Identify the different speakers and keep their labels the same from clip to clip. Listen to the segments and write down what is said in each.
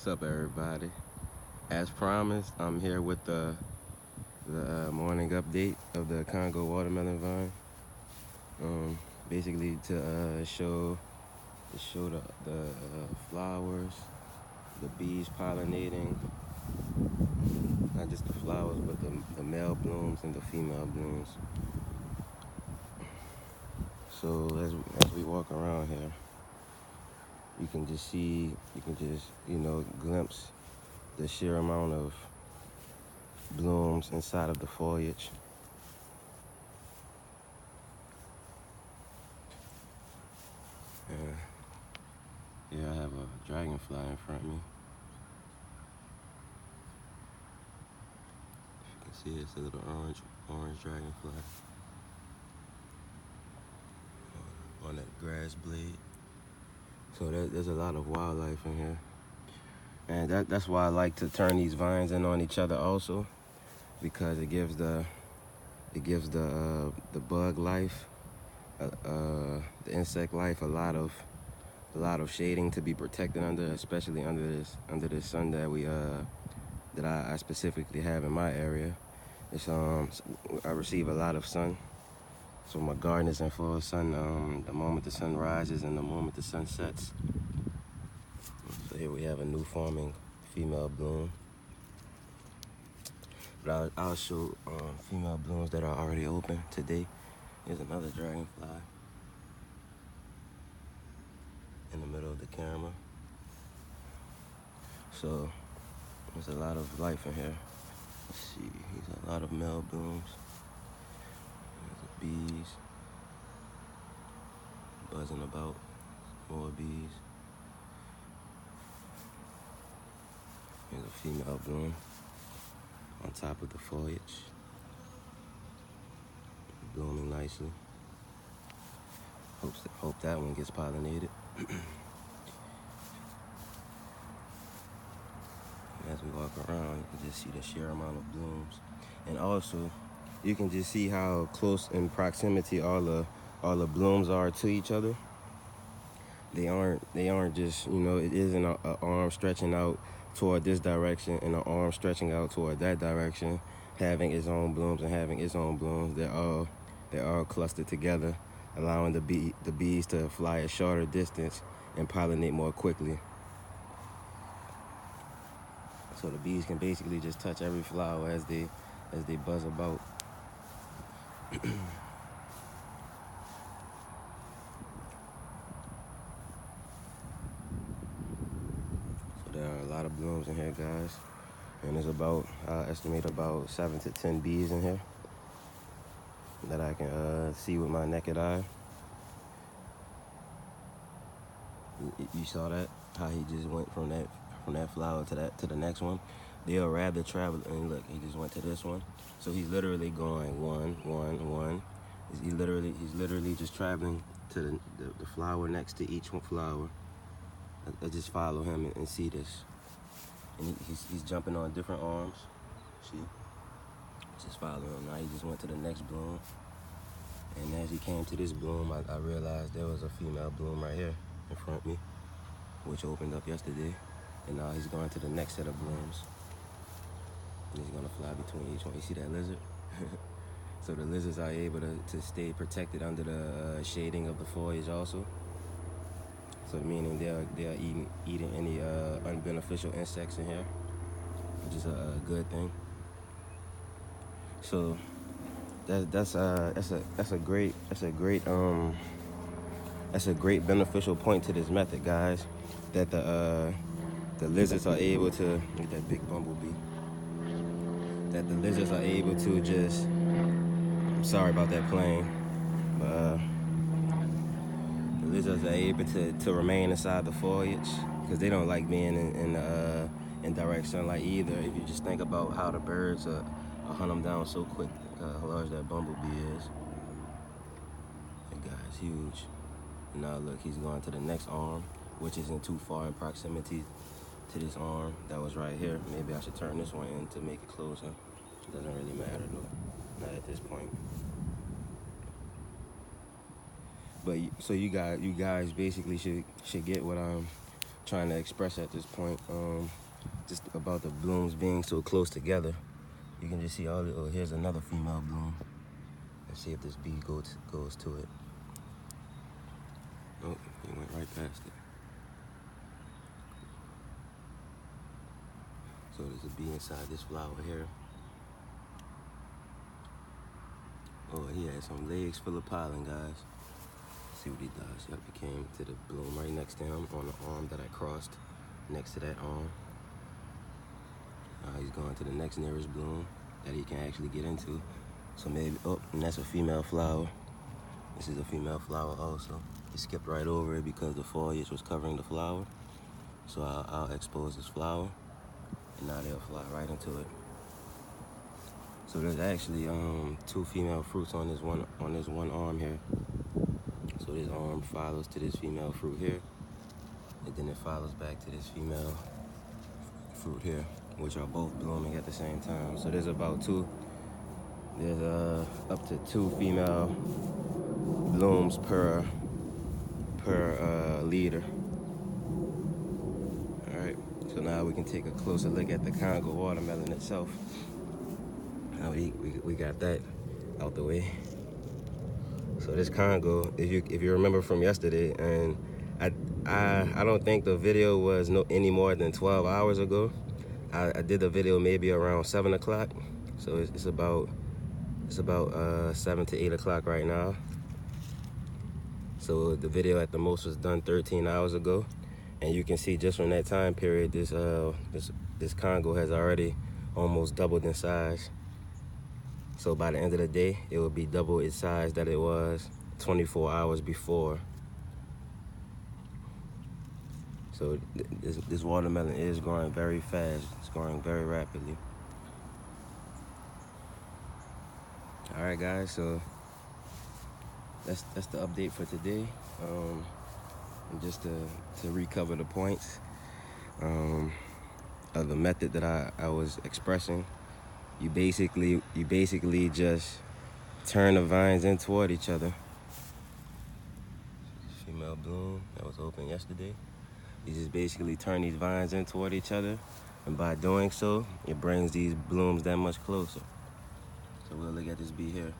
Speaker 1: What's up, everybody? As promised, I'm here with the morning update of the Congo watermelon vine. Basically to show the flowers, the bees pollinating, not just the flowers, but the male blooms and the female blooms. So as we walk around here, you can just glimpse the sheer amount of blooms inside of the foliage. Yeah, I have a dragonfly in front of me. You can see it's a little orange dragonfly on that grass blade. So there's a lot of wildlife in here, and that's why I like to turn these vines in on each other also, because it gives the bug life, the insect life, a lot of shading to be protected under, especially under this sun that I specifically have in my area. I receive a lot of sun, so my garden is in full sun the moment the sun rises and the moment the sun sets. So here we have a new forming female bloom, but I'll show female blooms that are already open today. Here's another dragonfly in the middle of the camera. So there's a lot of life in here. Let's see, here's a lot of male blooms. There's the bees buzzing about, more bees. Here's a female bloom on top of the foliage, blooming nicely. Hope that one gets pollinated. As we walk around, you can just see the sheer amount of blooms, and also you can just see how close in proximity all the blooms are to each other. They aren't just, it isn't an arm stretching out toward this direction and an arm stretching out toward that direction, having its own blooms and having its own blooms. They're all clustered together, allowing the bees to fly a shorter distance and pollinate more quickly. So the bees can basically just touch every flower as they buzz about. So there are a lot of blooms in here, guys. And there's I estimate about 7 to 10 bees in here that I can see with my naked eye. You saw that? How he just went from that flower to the next one. They'll rather travel, and look, he just went to this one. So he's literally going one. He's literally just traveling to the flower next to each one flower. I just follow him and see this. And he's jumping on different arms. See? Just follow him. Now he just went to the next bloom. And as he came to this bloom, I realized there was a female bloom right here in front of me, which opened up yesterday. And now he's going to the next set of blooms. And he's gonna fly between each one. You see that lizard? So the lizards are able to stay protected under the shading of the foliage also. So meaning they're eating any unbeneficial insects in here, which is a good thing. So that's a great beneficial point to this method, guys. That the lizards are able to look at that big bumblebee. That the lizards are able to just. I'm sorry about that plane, but the lizards are able to remain inside the foliage because they don't like being in direct sunlight either. If you just think about how the birds hunt them down so quick, how large that bumblebee is. That guy's huge. Now look, he's going to the next arm, which isn't too far in proximity to this arm that was right here. Maybe I should turn this one in to make it closer. It doesn't really matter though, not at this point. But so you guys basically should get what I'm trying to express at this point, just about the blooms being so close together. You can just see all the, oh, here's another female bloom. Let's see if this bee goes to it. Oh, he went right past it. So there's a bee inside this flower here. Oh, he had some legs full of pollen, guys. Let's see what he does. Yep, he came to the bloom right next to him on the arm that I crossed next to that arm. He's going to the next nearest bloom that he can actually get into. So maybe, oh, and that's a female flower. This is a female flower also. He skipped right over it because the foliage was covering the flower. So I'll expose this flower, and now they'll fly right into it. So there's actually 2 female fruits on this one arm here. So this arm follows to this female fruit here, and then it follows back to this female fruit here, which are both blooming at the same time. So there's about up to 2 female blooms per leader. All right, so now we can take a closer look at the Congo watermelon itself. Now we got that out the way. So this Congo, if you remember from yesterday, and I don't think the video was any more than 12 hours ago. I did the video maybe around 7 o'clock. So it's about 7 to 8 o'clock right now. So the video at the most was done 13 hours ago, and you can see just from that time period, this Congo has already almost doubled in size. So by the end of the day, it will be double its size that it was 24 hours before. So this watermelon is growing very fast. It's growing very rapidly. All right, guys, so that's the update for today. And just to recover the points of the method that I was expressing. You basically just turn the vines in toward each other. Female bloom that was open yesterday. You just basically turn these vines in toward each other, and by doing so, it brings these blooms that much closer. So we'll look at this bee here.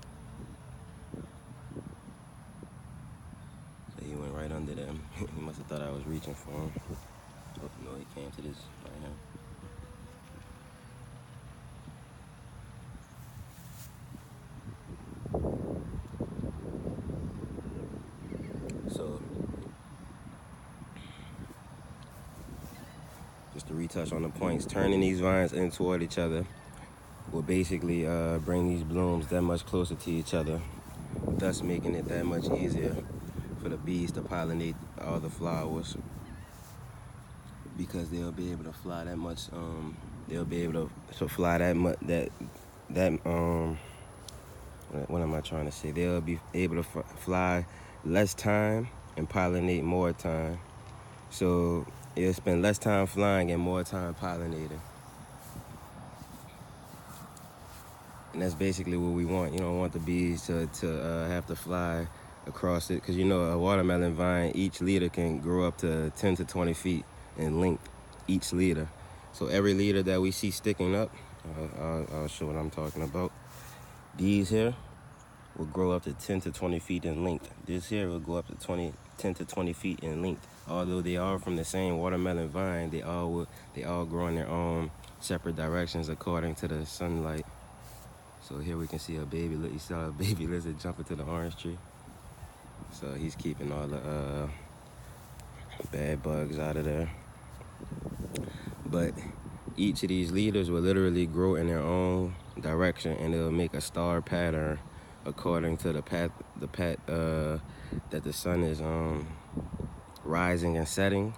Speaker 1: So he went right under them. He must have thought I was reaching for him. Oh, no, he came to this right here. So, just to retouch on the points, turning these vines in toward each other will basically bring these blooms that much closer to each other, thus making it that much easier for the bees to pollinate all the flowers, because they'll be able to fly that much. They'll be able to fly that much. What am I trying to say? They'll be able to fly less time and pollinate more time. So it'll spend less time flying and more time pollinating. And that's basically what we want. You don't want the bees to have to fly across it, because you know a watermelon vine, each leader can grow up to 10 to 20 feet in length, each leader. So every leader that we see sticking up, I'll show what I'm talking about. These here will grow up to 10 to 20 feet in length. This here will go up to 10 to 20 feet in length. Although they are from the same watermelon vine, they all grow in their own separate directions according to the sunlight. So here we can see a baby. You saw a baby lizard jump into the orange tree. So he's keeping all the bad bugs out of there. But each of these leaders will literally grow in their own direction, and it'll make a star pattern according to the path that the sun is rising and setting.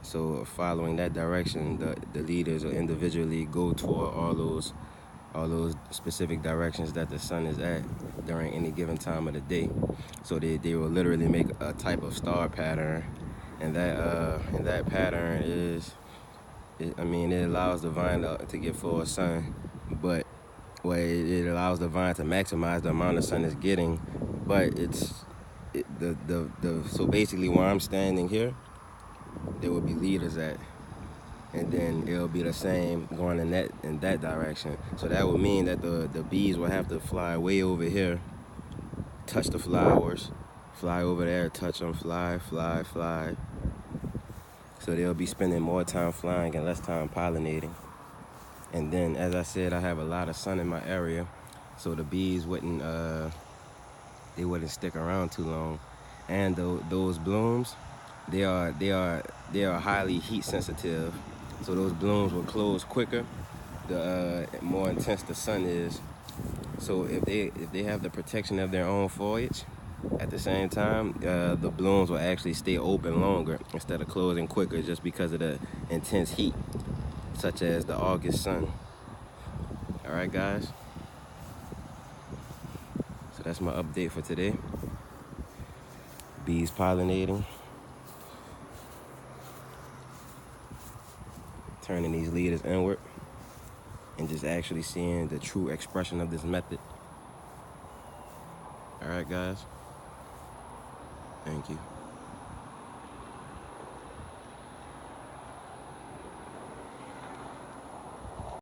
Speaker 1: So following that direction, the leaders will individually go toward all those specific directions that the sun is at during any given time of the day. So they will literally make a type of star pattern, and that pattern it allows the vine to get full sun, but it allows the vine to maximize the amount of sun it's getting. But so basically where I'm standing here, there will be leaders at, and then it'll be the same going in that direction. So that would mean that the bees will have to fly way over here, touch the flowers, fly over there, touch them, fly, fly, fly. So they'll be spending more time flying and less time pollinating. And then, as I said, I have a lot of sun in my area, so the bees wouldn't stick around too long. And those blooms, they are highly heat sensitive, so those blooms will close quicker the more intense the sun is. So if they have the protection of their own foliage, at the same time, the blooms will actually stay open longer instead of closing quicker, just because of the intense heat, such as the August sun. All right, guys. So that's my update for today. Bees pollinating, turning these leaders inward, and just actually seeing the true expression of this method. All right, guys. Thank you.